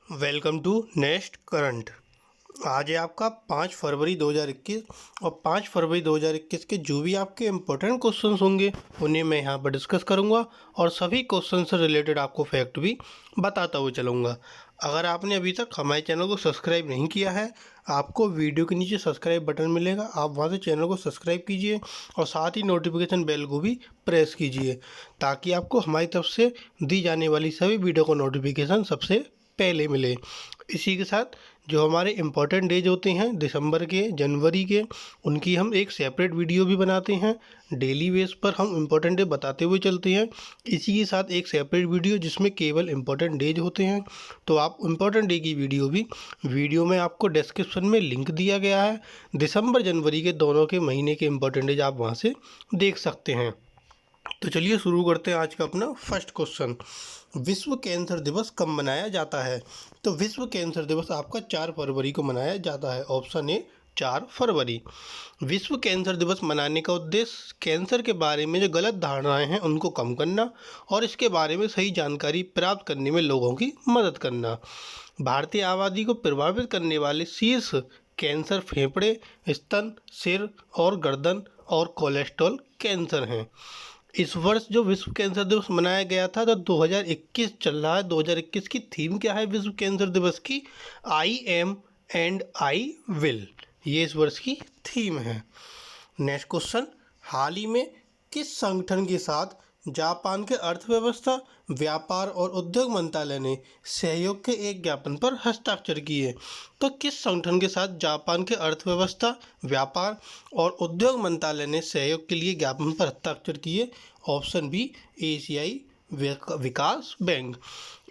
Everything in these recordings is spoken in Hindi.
Welcome to next current. आज है आपका 5 फरवरी 2021 और 5 फरवरी 2021 के जो भी आपके इम्पोर्टेंट क्वेश्चंस होंगे उन्हें मैं यहाँ पर डिस्कस करूँगा और सभी क्वेश्चन से रिलेटेड आपको फैक्ट भी बताता हुआ चलूँगा। अगर आपने अभी तक हमारे चैनल को सब्सक्राइब नहीं किया है, आपको वीडियो के नीचे सब्सक्राइब बटन मिलेगा, आप वहाँ से चैनल को सब्सक्राइब कीजिए और साथ ही नोटिफिकेशन बेल को भी प्रेस कीजिए ताकि आपको हमारी तरफ से दी जाने वाली सभी वीडियो का नोटिफिकेशन सबसे पहले मिले। इसी के साथ जो हमारे इम्पोर्टेंट डेज होते हैं दिसंबर के, जनवरी के, उनकी हम एक सेपरेट वीडियो भी बनाते हैं। डेली बेस पर हम इम्पोर्टेंट डे बताते हुए चलते हैं। इसी के साथ एक सेपरेट वीडियो जिसमें केवल इम्पोर्टेंट डेज होते हैं। तो आप इम्पोर्टेंट डे की वीडियो में आपको डिस्क्रिप्शन में लिंक दिया गया है। दिसंबर जनवरी के दोनों के महीने के इम्पोर्टेंट डेज आप वहाँ से देख सकते हैं। तो चलिए शुरू करते हैं आज का अपना फर्स्ट क्वेश्चन। विश्व कैंसर दिवस कब मनाया जाता है? तो विश्व कैंसर दिवस आपका 4 फरवरी को मनाया जाता है। ऑप्शन ए 4 फरवरी। विश्व कैंसर दिवस मनाने का उद्देश्य कैंसर के बारे में जो गलत धारणाएं हैं उनको कम करना और इसके बारे में सही जानकारी प्राप्त करने में लोगों की मदद करना। भारतीय आबादी को प्रभावित करने वाले शीर्ष कैंसर फेफड़े, स्तन, सिर और गर्दन और कोलेस्ट्रॉल कैंसर हैं। इस वर्ष जो विश्व कैंसर दिवस मनाया गया था तो 2021 चल रहा है। 2021 की थीम क्या है विश्व कैंसर दिवस की? I am and I will, ये इस वर्ष की थीम है। नेक्स्ट क्वेश्चन, हाल ही में किस संगठन के साथ जापान के अर्थव्यवस्था, व्यापार और उद्योग मंत्रालय ने सहयोग के एक ज्ञापन पर हस्ताक्षर किए? तो किस संगठन के साथ जापान के अर्थव्यवस्था, व्यापार और उद्योग मंत्रालय ने सहयोग के लिए ज्ञापन पर हस्ताक्षर किए? ऑप्शन बी एशियाई विकास बैंक।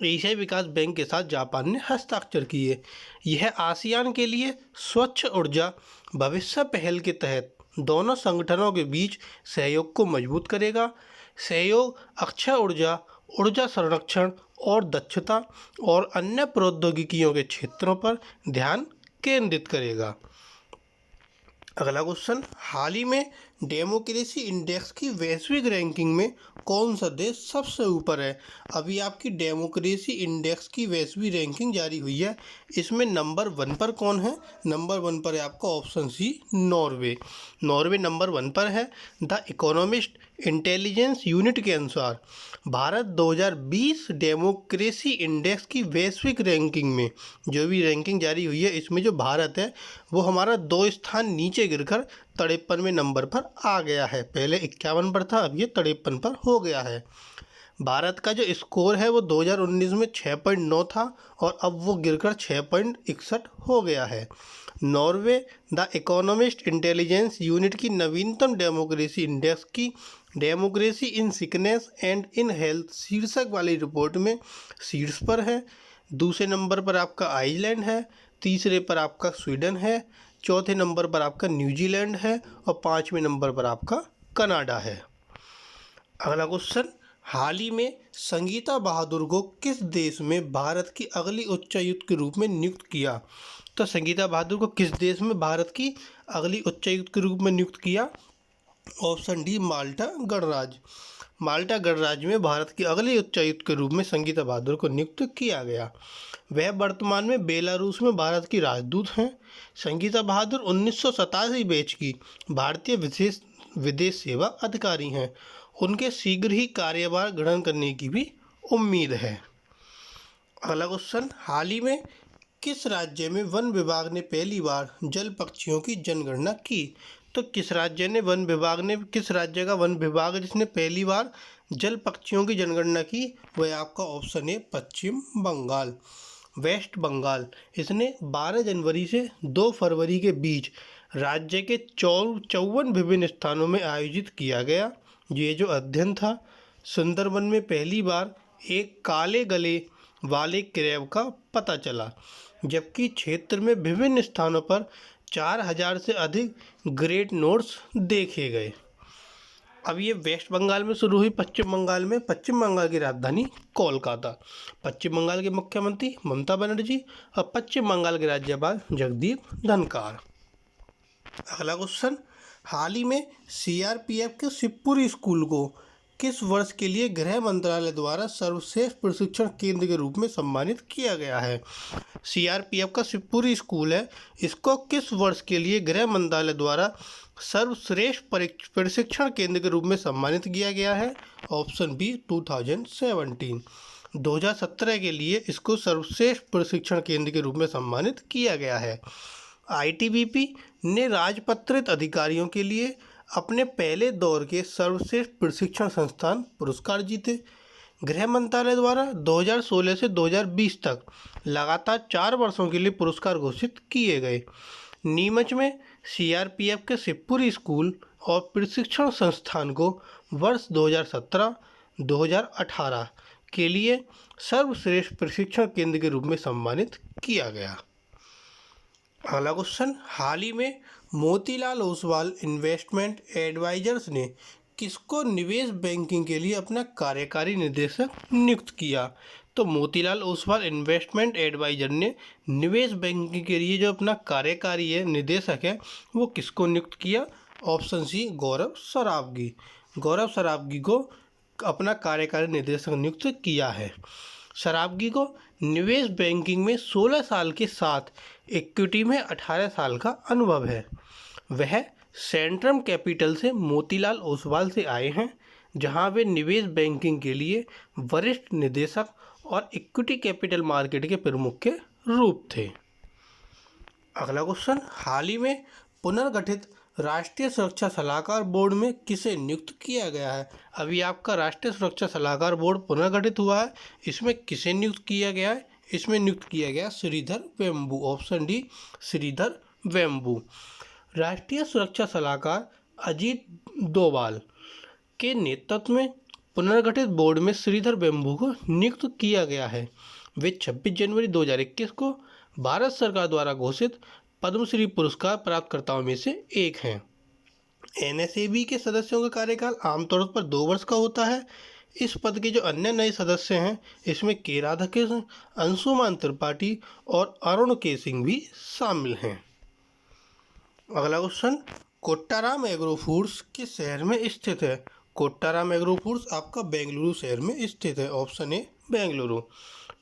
एशियाई विकास बैंक के साथ जापान ने हस्ताक्षर किए। यह आसियान के लिए स्वच्छ ऊर्जा भविष्य पहल के तहत दोनों संगठनों के बीच सहयोग को मजबूत करेगा। सहयोग अक्षय ऊर्जा, ऊर्जा संरक्षण और दक्षता और अन्य प्रौद्योगिकियों के क्षेत्रों पर ध्यान केंद्रित करेगा। अगला क्वेश्चन, हाल ही में डेमोक्रेसी इंडेक्स की वैश्विक रैंकिंग में कौन सा देश सबसे ऊपर है? अभी आपकी डेमोक्रेसी इंडेक्स की वैश्विक रैंकिंग जारी हुई है। इसमें नंबर 1 पर कौन है? नंबर 1 पर है आपका option C Norway. Norway number 1 पर है। द इकोनॉमिस्ट इंटेलिजेंस यूनिट के अनुसार भारत 2020 डेमोक्रेसी इंडेक्स की वैश्विक रैंकिंग में जो भी रैंकिंग जारी हुई है इसमें जो भारत है वो हमारा 2 स्थान नीचे गिरकर 53वें नंबर पर आ गया है। पहले 51 पर था, अब ये 53 पर हो गया है। भारत का जो स्कोर है वो 2019 में 6.9 था और अब वो गिरकर 6.61 हो गया है। Norway the economist intelligence unit की नवीनतम डेमोक्रेसी इंडेक्स की democracy in sickness and in health शीर्षक वाली रिपोर्ट में शीर्ष पर है। दूसरे नंबर पर आपका आइसलैंड है, तीसरे पर आपका स्वीडन है, चौथे नंबर पर आपका न्यूजीलैंड है और 5वें नंबर पर आपका कनाडा है। अगला क्वेश्चन, हाल ही में संगीता बहादुर को किस देश में भारत की अगली उच्चायुक्त के रूप में नियुक्त किया? तो संगीता बहादुर को किस देश में भारत की अगली उच्चायुक्त के रूप में नियुक्त किया? ऑप्शन डी माल्टा गणराज्य। माल्टा गणराज्य में भारत की अगली उच्चायुक्त के रूप में संगीता बहादुर को नियुक्त किया गया। वह वर्तमान में बेलारूस में भारत की राजदूत हैं। संगीता बहादुर 1987 बैच की भारतीय विशेष विदेश सेवा अधिकारी हैं। उनके शीघ्र ही कार्यभार ग्रहण करने की भी उम्मीद है। अगला क्वेश्चन, हाल ही में किस राज्य में वन विभाग ने पहली बार जल पक्षियों की जनगणना की? तो किस राज्य का वन विभाग जिसने पहली बार जल पक्षियों की जनगणना की? वह आपका ऑप्शन है पश्चिम बंगाल, वेस्ट बंगाल। इसने 12 जनवरी से 2 फरवरी के बीच राज्य के 54 विभिन्न स्थानों में आयोजित किया गया। ये जो अध्ययन था, सुंदरबन में पहली बार एक काले गले वाले क्रैब का पता चला, जबकि क्षेत्र में विभिन्न स्थानों पर 4000 से अधिक ग्रेट नोट्स देखे गए। अब ये वेस्ट बंगाल में शुरू हुई, पश्चिम बंगाल में। पश्चिम बंगाल की राजधानी कोलकाता। पश्चिम बंगाल के मुख्यमंत्री ममता बनर्जी और पश्चिम बंगाल के राज्यपाल जगदीप धनखड़। अगला क्वेश्चन, हाल ही में सीआरपीएफ के शिवपुरी स्कूल को किस वर्ष के लिए गृह मंत्रालय द्वारा सर्वश्रेष्ठ प्रशिक्षण केंद्र के रूप में सम्मानित किया गया है? सीआरपीएफ का शिवपुरी स्कूल है, इसको किस वर्ष के लिए गृह मंत्रालय द्वारा सर्वश्रेष्ठ प्रशिक्षण केंद्र के रूप में सम्मानित किया गया है? Option B 2017। 2017 के लिए इसको सर्वश्रेष्ठ प्रशिक्षण केंद्र के रूप में सम्मानित किया गया है। आईटीबीपी ने राजपत्रित अधिकारियों के लिए अपने पहले दौर के सर्वश्रेष्ठ प्रशिक्षण संस्थान पुरस्कार जीते। गृह मंत्रालय द्वारा 2016 से 2020 तक लगातार 4 वर्षों के लिए पुरस्कार घोषित किए गए। नीमच में सीआरपीएफ के शिवपुरी स्कूल और प्रशिक्षण संस्थान को वर्ष 2017-2018 के लिए सर्वश्रेष्ठ प्रशिक्षण केंद्र के रूप में सम्मानित किया गया। अगला क्वेश्चन, हाल ही में मोतीलाल ओसवाल इन्वेस्टमेंट एडवाइजर्स ने किसको निवेश बैंकिंग के लिए अपना कार्यकारी निदेशक नियुक्त किया? तो मोतीलाल ओसवाल इन्वेस्टमेंट एडवाइजर ने निवेश बैंकिंग के लिए जो अपना कार्यकारी है निदेशक है वो किसको नियुक्त किया? ऑप्शन सी गौरव सरावगी। गौरव सरावगी को अपना कार्यकारी निदेशक नियुक्त किया है। सरावगी को निवेश बैंकिंग में 16 साल के साथ इक्विटी में 18 साल का अनुभव है। वह सेंट्रम कैपिटल से मोतीलाल ओसवाल से आए हैं, जहां वे निवेश बैंकिंग के लिए वरिष्ठ निदेशक और इक्विटी कैपिटल मार्केट के प्रमुख के रूप थे। अगला क्वेश्चन, हाल ही में पुनर्गठित राष्ट्रीय सुरक्षा सलाहकार बोर्ड में किसे नियुक्त किया गया है? अभी आपका राष्ट्रीय सुरक्षा सलाहकार बोर्ड पुनर्गठित हुआ है, इसमें किसे नियुक्त किया गया है? इसमें नियुक्त किया गया श्रीधर वेम्बू। Option D Sridhar Vembu. राष्ट्रीय सुरक्षा सलाहकार अजीत डोभाल के नेतृत्व में पुनर्गठित बोर्ड में श्रीधर वेम्बू को नियुक्त किया गया है। वे 26 जनवरी 2021 को भारत सरकार द्वारा घोषित पद्मश्री पुरस्कार प्राप्तकर्ताओं में से एक हैं। एनएसएबी के सदस्यों का कार्यकाल आमतौर पर 2 वर्ष का होता है। इस पद के जो अन्य नए सदस्य हैं इसमें के राधाकृष्ण, अंशुमान त्रिपाठी और अरुण के सिंह भी शामिल हैं। अगला क्वेश्चन, कोट्टाराम एग्रो फूड्स किस शहर में स्थित है? कोट्टाराम एग्रो फूड्स आपका बेंगलुरु शहर में स्थित है। Option A Bengaluru.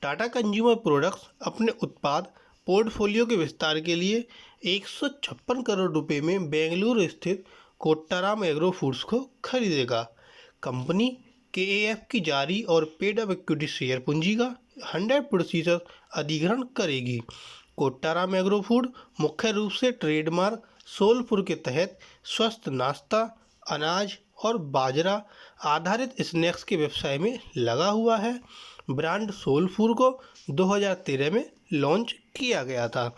Tata consumer products अपने उत्पाद पोर्टफोलियो के विस्तार के लिए 156 करोड़ रुपए में बेंगलुरु स्थित कोट्टाराम एग्रो फूड्स को खरीदेगा। कंपनी केएएफ की जारी और पेड अप इक्विटी शेयर पूंजी का 100% अधिग्रहण करेगी। कोट्टाराम एग्रो फूड मुख्य रूप से ट्रेडमार्क सोलपुर के तहत स्वस्थ नाश्ता, अनाज और बाजरा आधारित स्नैक्स के व्यवसाय में लगा हुआ है। ब्रांड सोलपुर को 2013 में लॉन्च किया गया था।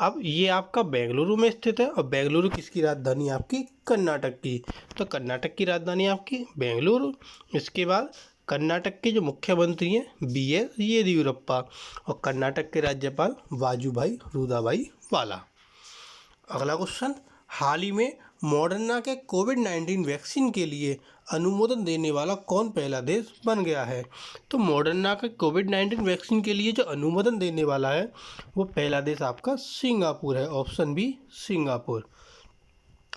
अब ये आपका बेंगलुरु में स्थित है और बेंगलुरु किसकी राजधानी? आपकी कर्नाटक की। तो कर्नाटक की राजधानी आपकी बेंगलुरु। इसके बाद कर्नाटक के जो मुख्यमंत्री हैं बीएस येदियुरप्पा और कर्नाटक के राज्यपाल वाजुभाई रुदाभाई वाला। अगला क्वेश्चन, हाल ही में मॉडर्ना के कोविड-19 वैक्सीन के लिए अनुमोदन देने वाला कौन पहला देश बन गया है? तो मॉडर्ना के कोविड-19 वैक्सीन के लिए जो अनुमोदन देने वाला है वो पहला देश आपका सिंगापुर है। Option B Singapore.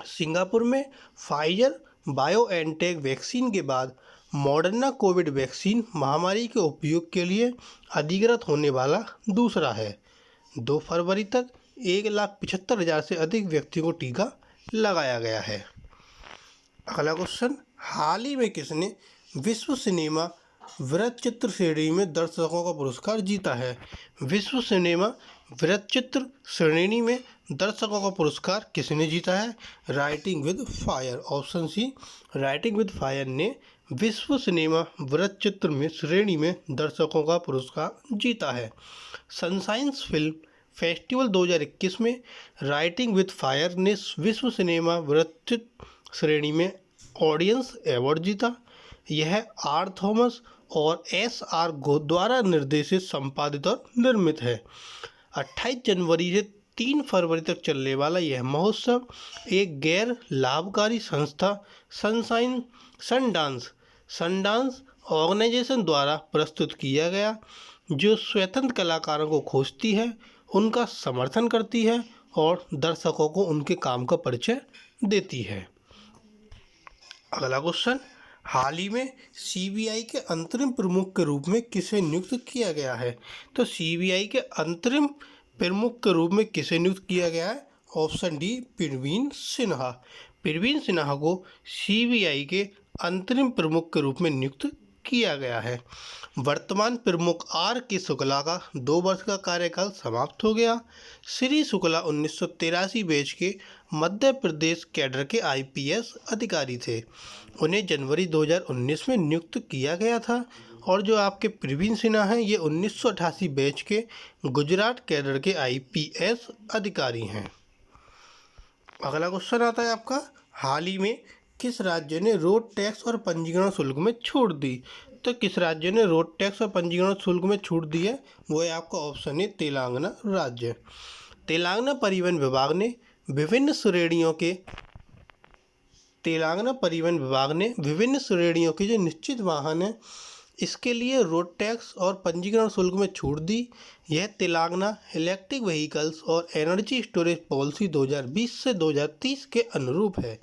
सिंगापुर में फाइजर बायोएनटेक वैक्सीन के बाद मॉडर्ना कोविड वैक्सीन महामारी के उपयोग के लिए अधिकृत होने वाला दूसरा है। 2 फरवरी तक 1,75,000 से अधिक व्यक्तियों को टीका लगाया गया है। अगला क्वेश्चन, हाल ही में किसने विश्व सिनेमा वृत्तचित्र श्रेणी में दर्शकों का पुरस्कार जीता है? विश्व सिनेमा वृत्तचित्र श्रेणी में दर्शकों का पुरस्कार किसने जीता है? Writing with fire. Option C writing with fire ने विश्व सिनेमा वृत्तचित्र में श्रेणी में दर्शकों का पुरस्कार जीता है। सनशाइन फिल्म फेस्टिवल 2021 में राइटिंग विद फायर ने विश्व सिनेमा वृत्तचित्र श्रेणी में ऑडियंस अवार्ड जीता। यह आर थॉमस और एस.आर. घो द्वारा निर्देशित, संपादित और निर्मित है। 28 जनवरी से 3 फरवरी तक चलने वाला यह महोत्सव एक गैर लाभकारी संस्था सनडांस ऑर्गेनाइजेशन द्वारा प्रस्तुत किया गया, जो स्वतंत्र कलाकारों को खोजती है, उनका समर्थन करती है और दर्शकों को उनके काम का परिचय देती है। अगला क्वेश्चन, हाल ही में सीबीआई के अंतरिम प्रमुख के रूप में किसे नियुक्त किया गया है? तो सीबीआई के अंतरिम प्रमुख के रूप में किसे नियुक्त किया गया है? Option D, Parveen Sinha. परवीन सिन्हा को सीबीआई के अंतरिम प्रमुख के रूप में नियुक्त किया गया है। वर्तमान प्रमुख आर के शुक्ला का 2 वर्ष का कार्यकाल समाप्त हो गया। श्री शुक्ला 1983 बैच के मध्य प्रदेश कैडर के आईपीएस अधिकारी थे। उन्हें जनवरी 2019 में नियुक्त किया गया था। और जो आपके परवीन सिन्हा हैं, ये 1988 बैच के गुजरात कैडर के आईपीएस अधिकारी हैं। अगला क्वेश्चन आता है आपका, हाल ही में किस राज्य ने रोड टैक्स और पंजीकरण शुल्क में छूट दी? तो किस राज्य ने रोड टैक्स और पंजीकरण शुल्क में छूट दी है? वो है आपका ऑप्शन है तेलंगाना राज्य। तेलंगाना परिवहन विभाग ने विभिन्न श्रेणियों के जो निश्चित वाहन हैं, इसके लिए रोड टैक्स और पंजीकरण शुल्क में छूट दी। यह तेलंगाना इलेक्ट्रिक व्हीकल्स और एनर्जी स्टोरेज पॉलिसी 2020 से 2030 के अनुरूप है,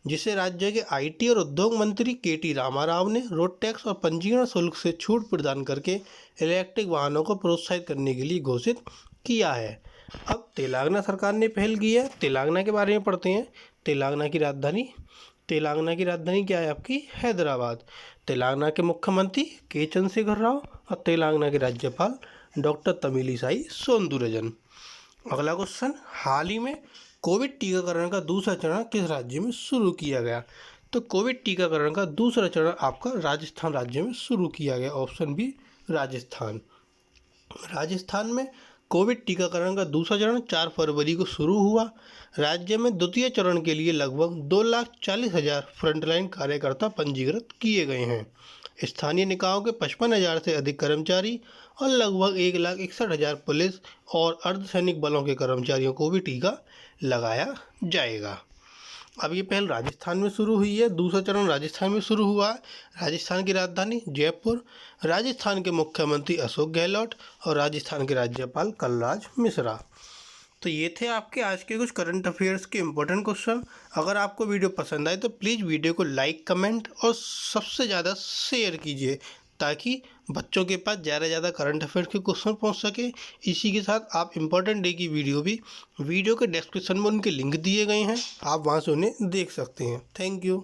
जिसे राज्य के आईटी और उद्योग मंत्री केटी रामाराव ने रोड टैक्स और पंजीकरण शुल्क से छूट प्रदान करके इलेक्ट्रिक वाहनों को प्रोत्साहित करने के लिए घोषित किया है। अब तेलंगाना सरकार ने पहल की है। तेलंगाना के बारे में पढ़ते हैं। तेलंगाना की राजधानी क्या है आपकी? हैदराबाद। तेलंगाना के मुख्यमंत्री के चंद्रशेखर राव और तेलंगाना के राज्यपाल डॉक्टर तमिलिसाई सौंदरराजन। अगला क्वेश्चन, हाल ही में कोविड टीकाकरण का दूसरा चरण किस राज्य में शुरू किया गया? तो कोविड टीकाकरण का दूसरा चरण आपका राजस्थान राज्य में शुरू किया गया। Option B, Rajasthan. राजस्थान में कोविड टीकाकरण का दूसरा चरण 4 फरवरी को शुरू हुआ। राज्य में द्वितीय चरण के लिए लगभग 2,40,000 फ्रंटलाइन कार्यकर्ता पंजीकृत किए गए हैं। स्थानीय निकायों के 55,000 से अधिक कर्मचारी और लगभग 1,61,000 पुलिस और अर्धसैनिक बलों के कर्मचारियों को भी टीका लगाया जाएगा। अब ये पहल राजस्थान में शुरू हुई है, दूसरा चरण राजस्थान में शुरू हुआ है। राजस्थान की राजधानी जयपुर, राजस्थान के मुख्यमंत्री अशोक गहलोत और राजस्थान के राज्यपाल कलराज मिश्रा। तो ये थे आपके आज के कुछ करंट अफेयर्स के इंपॉर्टेंट क्वेश्चन। अगर आपको वीडियो पसंद आए तो प्लीज़ वीडियो को लाइक, कमेंट और सबसे ज़्यादा शेयर कीजिए, ताकि बच्चों के पास ज़्यादा से ज़्यादा करंट अफेयर्स के क्वेश्चन पहुंच सके। इसी के साथ आप इम्पॉर्टेंट डे की वीडियो के डिस्क्रिप्शन में उनके लिंक दिए गए हैं, आप वहां से उन्हें देख सकते हैं। Thank you.